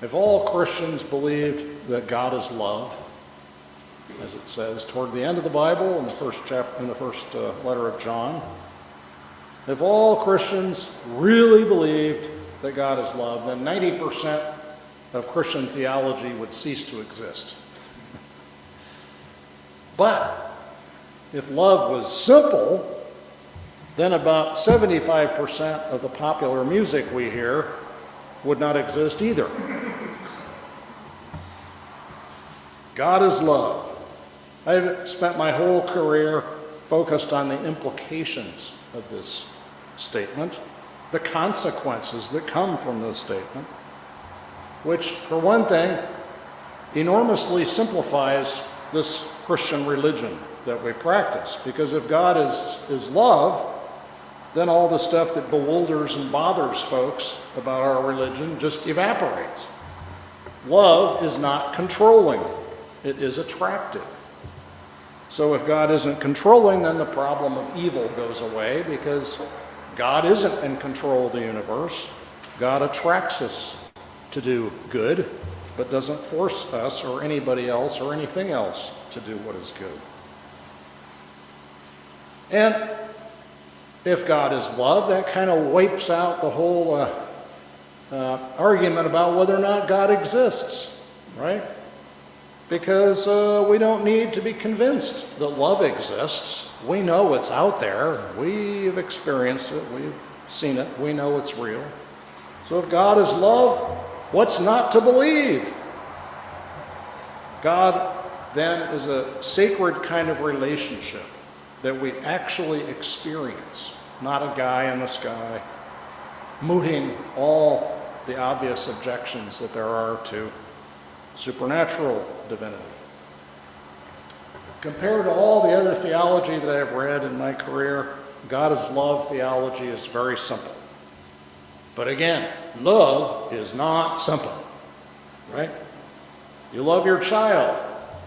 If all Christians believed that God is love, as it says toward the end of the Bible in the first letter of John, if all Christians really believed that God is love, then 90% of Christian theology would cease to exist. But if love was simple, then about 75% of the popular music we hear would not exist either. God is love. I've spent my whole career focused on the implications of this statement, the consequences that come from this statement, which, for one thing, enormously simplifies this Christian religion that we practice. Because if God is love, then all the stuff that bewilders and bothers folks about our religion just evaporates. Love is not controlling, it is attractive. So if God isn't controlling, then the problem of evil goes away, because God isn't in control of the universe. God attracts us to do good, but doesn't force us or anybody else or anything else to do what is good. And if God is love, that kind of wipes out the whole argument about whether or not God exists, right? Because we don't need to be convinced that love exists. We know it's out there. We've experienced it. We've seen it. We know it's real. So if God is love, what's not to believe? God then is a sacred kind of relationship that we actually experience, not a guy in the sky mooting all the obvious objections that there are to supernatural divinity. Compared to all the other theology that I've read in my career, God is love theology is very simple. But again, love is not simple, right? You love your child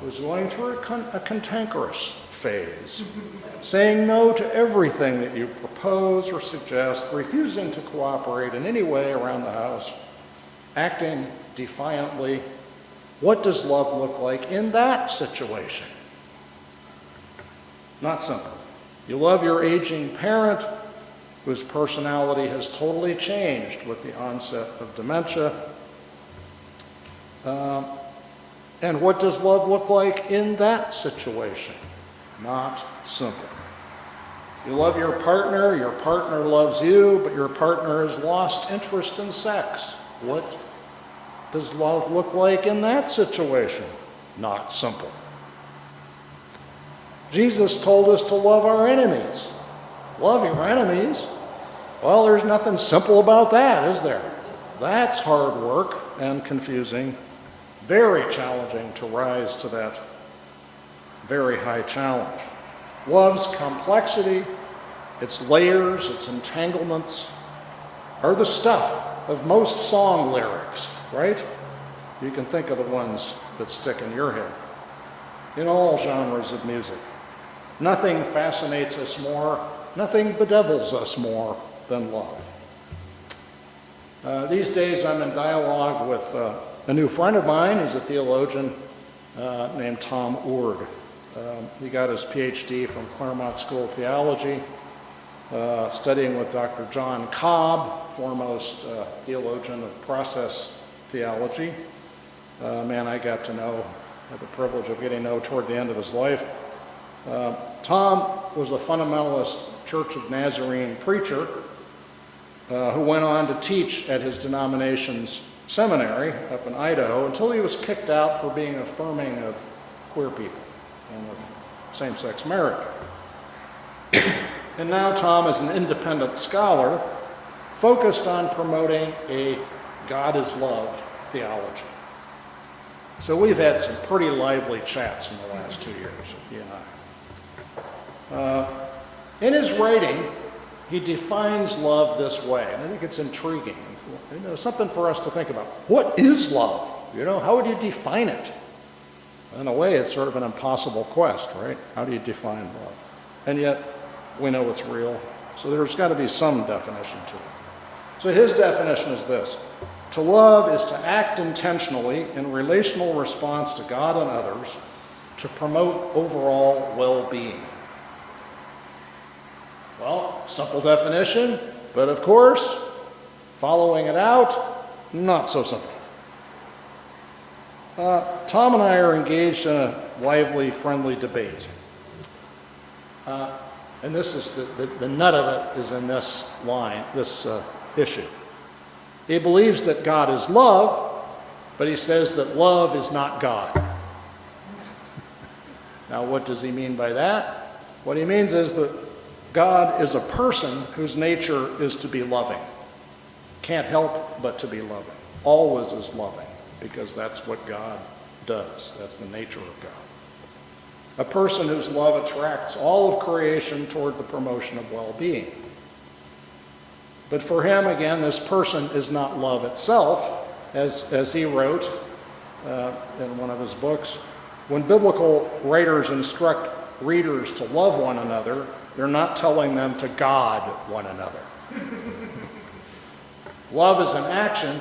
who's going through a cantankerous phase, saying no to everything that you propose or suggest, refusing to cooperate in any way around the house, acting defiantly. What does love look like in that situation? Not simple. You love your aging parent whose personality has totally changed with the onset of dementia. And what does love look like in that situation? Not simple. You love your partner loves you, but your partner has lost interest in sex. What does love look like in that situation? Not simple. Jesus told us to love our enemies. Love your enemies? Well, there's nothing simple about that, is there? That's hard work and confusing, very challenging to rise to that very high challenge. Love's complexity, its layers, its entanglements, are the stuff of most song lyrics, right? You can think of the ones that stick in your head. In all genres of music, nothing fascinates us more, nothing bedevils us more than love. These days I'm in dialogue with a new friend of mine who's a theologian named Tom Oord. He got his PhD from Claremont School of Theology, studying with Dr. John Cobb, foremost theologian of process theology, a man I got to know, had the privilege of getting to know toward the end of his life. Tom was a fundamentalist Church of Nazarene preacher who went on to teach at his denomination's seminary up in Idaho until he was kicked out for being affirming of queer people and of same-sex marriage. And now Tom is an independent scholar focused on promoting a God is love theology. So we've had some pretty lively chats in the last 2 years, he and I. In his writing, he defines love this way, and I think it's intriguing. Something for us to think about. What is love? How would you define it? In a way, it's sort of an impossible quest, right? How do you define love? And yet, we know it's real, so there's got to be some definition to it. So his definition is this: To love is to act intentionally in relational response to God and others to promote overall well-being. Well, simple definition, but of course, following it out, not so simple. Tom and I are engaged in a lively, friendly debate. And this is the nut of it is in this line, this issue. He believes that God is love, but he says that love is not God. Now, what does he mean by that? What he means is that God is a person whose nature is to be loving. Can't help but to be loving. Always is loving, because that's what God does. That's the nature of God. A person whose love attracts all of creation toward the promotion of well-being. But for him, again, this person is not love itself, as he wrote in one of his books. When biblical writers instruct readers to love one another, they're not telling them to God one another. Love is an action,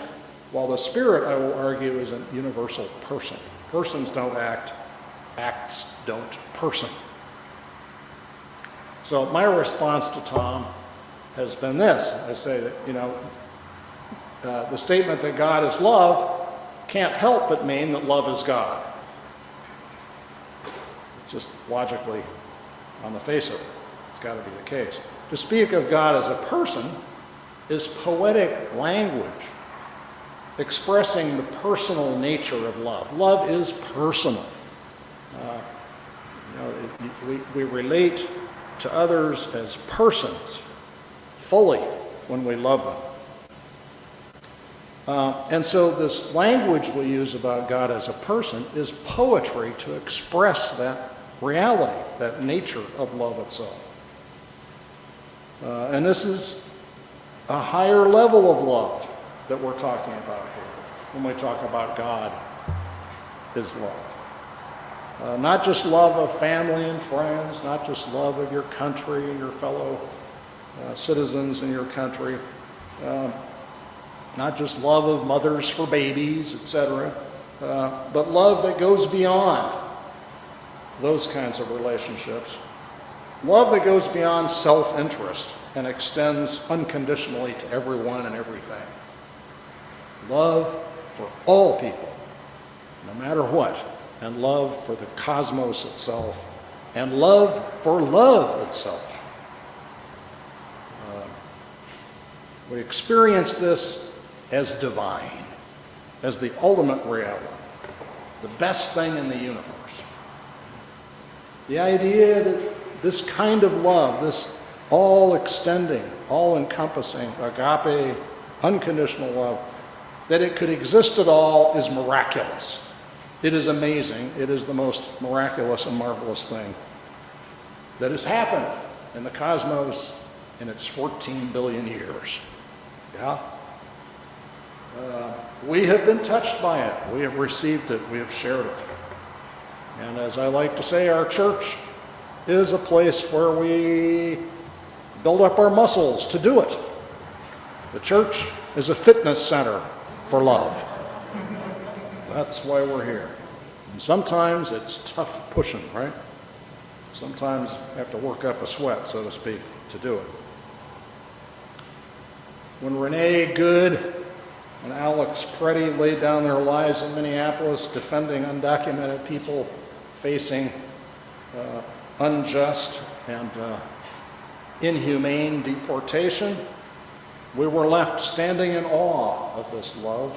while the Spirit, I will argue, is a universal person. Persons don't act, acts don't person. So my response to Tom has been this. I say that, the statement that God is love can't help but mean that love is God. Just logically, on the face of it, it's got to be the case. To speak of God as a person is poetic language expressing the personal nature of love. Love is personal. We relate to others as persons fully when we love them. And so this language we use about God as a person is poetry to express that reality, that nature of love itself. And this is a higher level of love that we're talking about here when we talk about God is love. Not just love of family and friends, not just love of your country and your fellow citizens in your country, not just love of mothers for babies, etc., but love that goes beyond those kinds of relationships. Love that goes beyond self-interest and extends unconditionally to everyone and everything. Love for all people, no matter what, and love for the cosmos itself, and love for love itself. We experience this as divine, as the ultimate reality, the best thing in the universe. The idea that this kind of love, this all-extending, all-encompassing, agape, unconditional love, that it could exist at all is miraculous. It is amazing. It is the most miraculous and marvelous thing that has happened in the cosmos in its 14 billion years. Yeah? We have been touched by it. We have received it. We have shared it. And as I like to say, our church is a place where we build up our muscles to do it. The church is a fitness center for love. That's why we're here. And sometimes it's tough pushing, right? Sometimes you have to work up a sweat, so to speak, to do it. When Renee Good and Alex Preddy laid down their lives in Minneapolis defending undocumented people facing unjust and inhumane deportation, we were left standing in awe of this love.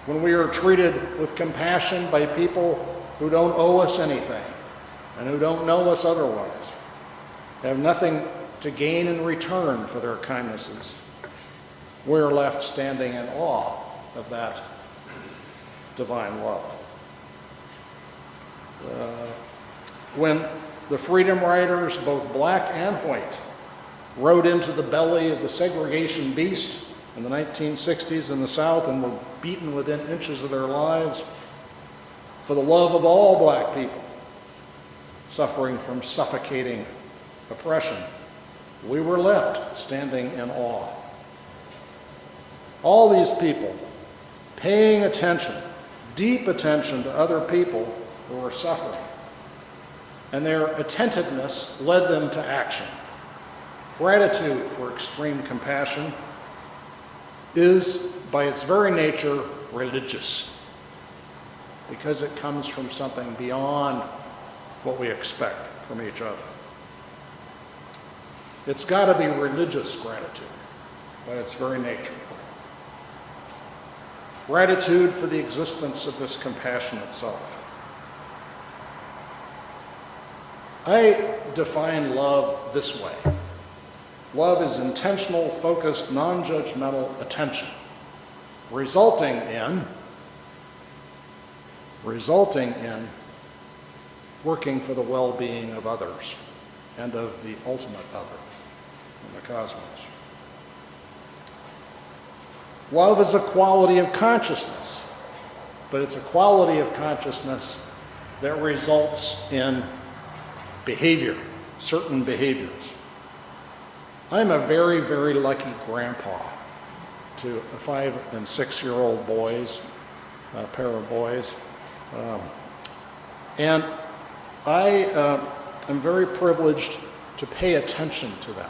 When we are treated with compassion by people who don't owe us anything and who don't know us otherwise, have nothing to gain in return for their kindnesses, we're left standing in awe of that divine love. When the freedom riders, both black and white, rode into the belly of the segregation beast in the 1960s in the South and were beaten within inches of their lives for the love of all black people suffering from suffocating oppression, we were left standing in awe. All these people paying attention, deep attention to other people who are suffering. And their attentiveness led them to action. Gratitude for extreme compassion is, by its very nature, religious, because it comes from something beyond what we expect from each other. It's got to be religious gratitude, by its very nature. Gratitude for the existence of this compassion itself. I define love this way. Love is intentional, focused, non-judgmental attention, resulting in working for the well-being of others and of the ultimate other in the cosmos. Love is a quality of consciousness, but it's a quality of consciousness that results in behavior, certain behaviors. I'm a very, very lucky grandpa to 5 and 6-year-old boys, a pair of boys. And I am very privileged to pay attention to them.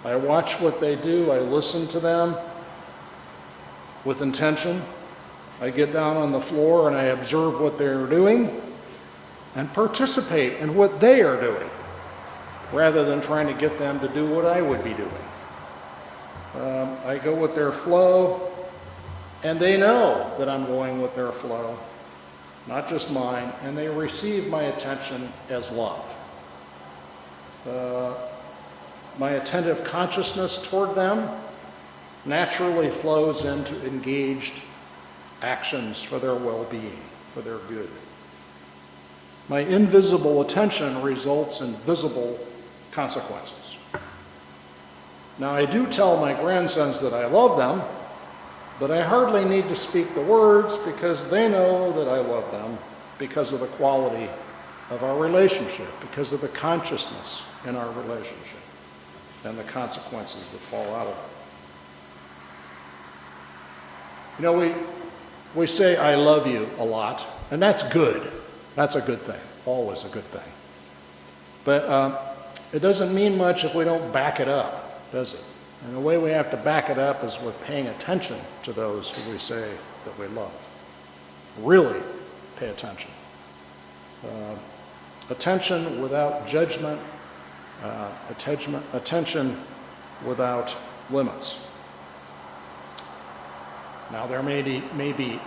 I watch what they do, I listen to them with intention. I get down on the floor and I observe what they're doing and participate in what they are doing, rather than trying to get them to do what I would be doing. I go with their flow, and they know that I'm going with their flow, not just mine, and they receive my attention as love. My attentive consciousness toward them naturally flows into engaged actions for their well-being, for their good. My invisible attention results in visible consequences. Now, I do tell my grandsons that I love them, but I hardly need to speak the words because they know that I love them because of the quality of our relationship, because of the consciousness in our relationship and the consequences that fall out of it. You know, we say I love you a lot, and that's good. That's a good thing, always a good thing. But it doesn't mean much if we don't back it up, does it? And the way we have to back it up is with paying attention to those who we say that we love. Really pay attention. Attention without judgment, attention without limits. Now, there may be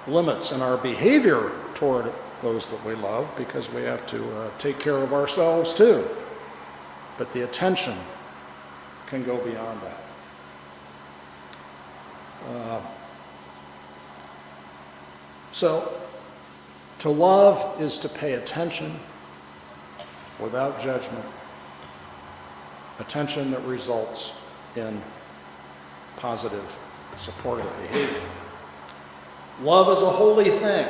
limits in our behavior toward those that we love because we have to take care of ourselves too. But the attention can go beyond that. So, to love is to pay attention without judgment, attention that results in positive, supportive behavior. Love is a holy thing,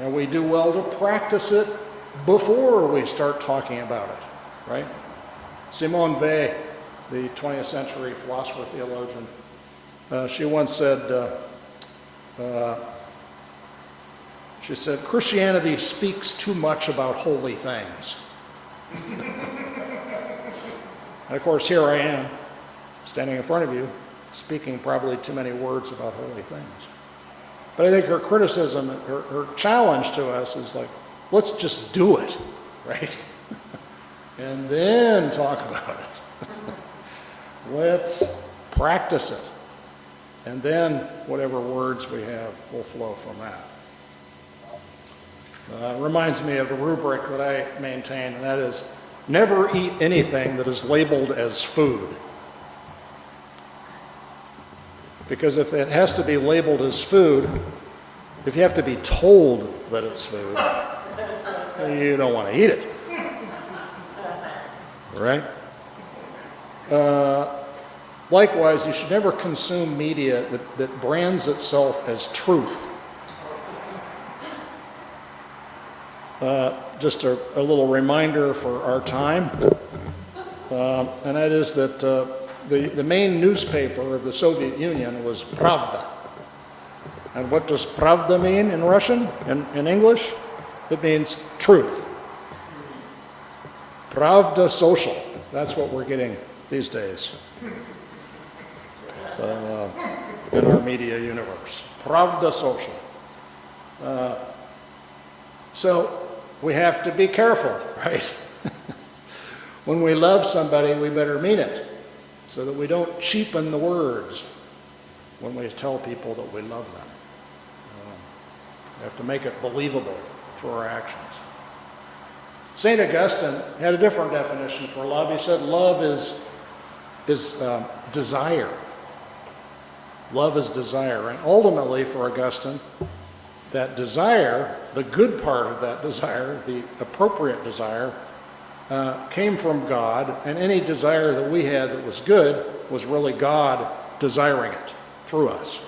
and we do well to practice it before we start talking about it, right? Simone Weil, the 20th century philosopher theologian, she once said, Christianity speaks too much about holy things. And of course, here I am, standing in front of you, speaking probably too many words about holy things. But I think her criticism, her challenge to us is like, let's just do it, right? And then talk about it. Let's practice it. And then whatever words we have will flow from that. Reminds me of a rubric that I maintain, and that is, never eat anything that is labeled as food. Because if it has to be labeled as food, if you have to be told that it's food, you don't want to eat it. Right? Likewise, you should never consume media that brands itself as truth. Just a little reminder for our time, and that is that the main newspaper of the Soviet Union was Pravda. And what does Pravda mean in Russian, in English? It means truth. Pravda social. That's what we're getting these days in our media universe. Pravda social. So we have to be careful, right? When we love somebody, we better mean it, so that we don't cheapen the words when we tell people that we love them. We have to make it believable through our actions. St. Augustine had a different definition for love. He said love is desire. Love is desire. And ultimately, for Augustine, that desire, the good part of that desire, the appropriate desire, came from God, and any desire that we had that was good was really God desiring it through us.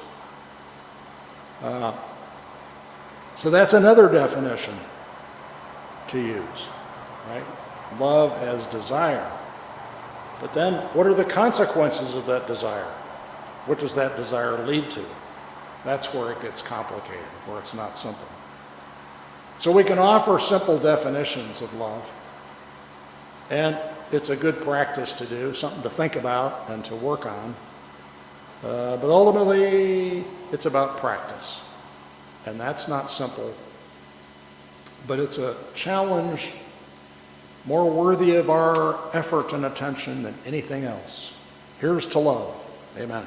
So that's another definition to use, right? Love as desire. But then, what are the consequences of that desire? What does that desire lead to? That's where it gets complicated, where it's not simple. So we can offer simple definitions of love, and it's a good practice to do, something to think about and to work on. But ultimately, it's about practice. And that's not simple, but it's a challenge more worthy of our effort and attention than anything else. Here's to love. Amen.